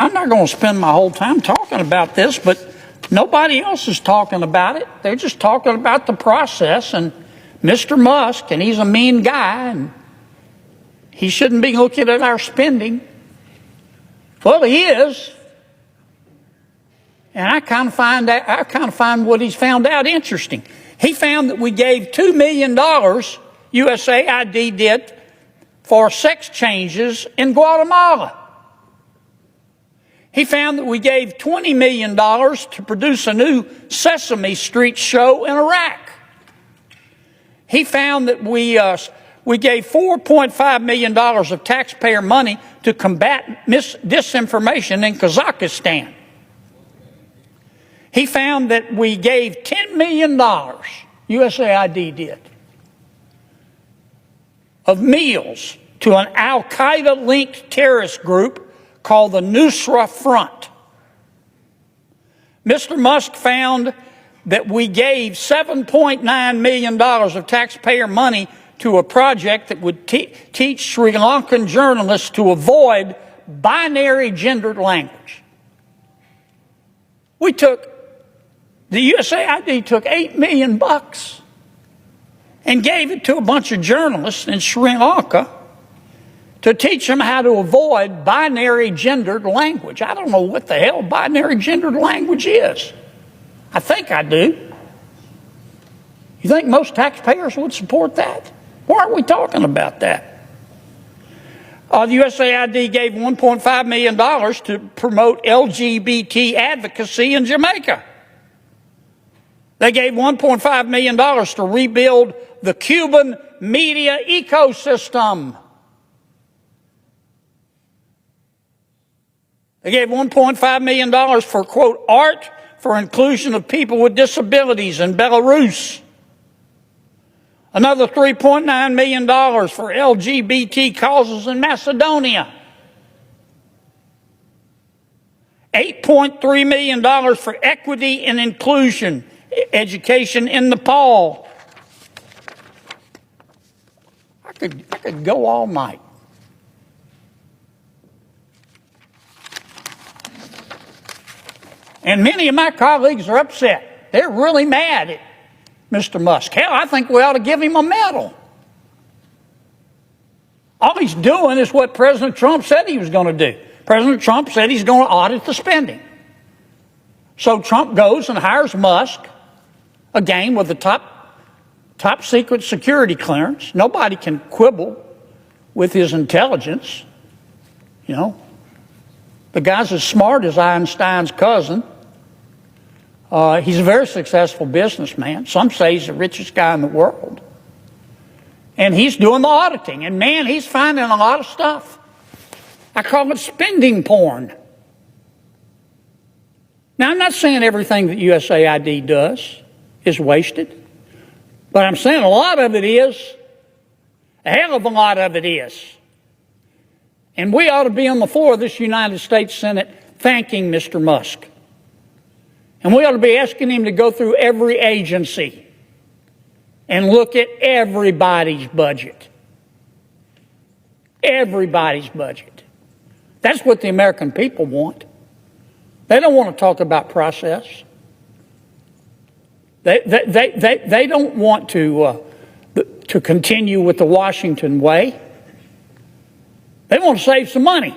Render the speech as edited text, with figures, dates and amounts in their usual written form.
I'm not going to spend my whole time talking about this, but nobody else is talking about it. They're just talking about the process and Mr. Musk, and he's a mean guy, and he shouldn't be looking at our spending. Well, he is. And I kind of find what he's found out interesting. He found that we gave $2 million, USAID did, for sex changes in Guatemala. He found that we gave $20 million to produce a new Sesame Street show in Iraq. He found that we gave $4.5 million of taxpayer money to combat disinformation in Kazakhstan. He found that we gave $10 million, USAID did, of meals to an al-Qaeda-linked terrorist group called the Nusra Front. Mr. Musk found that we gave $7.9 million of taxpayer money to a project that would teach Sri Lankan journalists to avoid binary gendered language. The USAID took $8 million and gave it to a bunch of journalists in Sri Lanka to teach them how to avoid binary gendered language. I don't know what the hell binary gendered language is. I think I do. You think most taxpayers would support that? Why aren't we talking about that? The USAID gave $1.5 million to promote LGBT advocacy in Jamaica. They gave $1.5 million to rebuild the Cuban media ecosystem. They gave $1.5 million for, quote, art for inclusion of people with disabilities in Belarus. Another $3.9 million for LGBT causes in Macedonia. $8.3 million for equity and inclusion education in Nepal. I could go all night. And many of my colleagues are upset. They're really mad at Mr. Musk. Hell, I think we ought to give him a medal. All he's doing is what President Trump said he was going to do. President Trump said he's going to audit the spending. So Trump goes and hires Musk, again with the top secret security clearance. Nobody can quibble with his intelligence. You know, the guy's as smart as Einstein's cousin. He's a very successful businessman. Some say he's the richest guy in the world. And he's doing the auditing. And man, he's finding a lot of stuff. I call it spending porn. Now, I'm not saying everything that USAID does is wasted. But I'm saying a lot of it is. A hell of a lot of it is. And we ought to be on the floor of this United States Senate thanking Mr. Musk. And we ought to be asking him to go through every agency and look at everybody's budget. Everybody's budget. That's what the American people want. They don't want to talk about process. They don't want to continue with the Washington way. They want to save some money.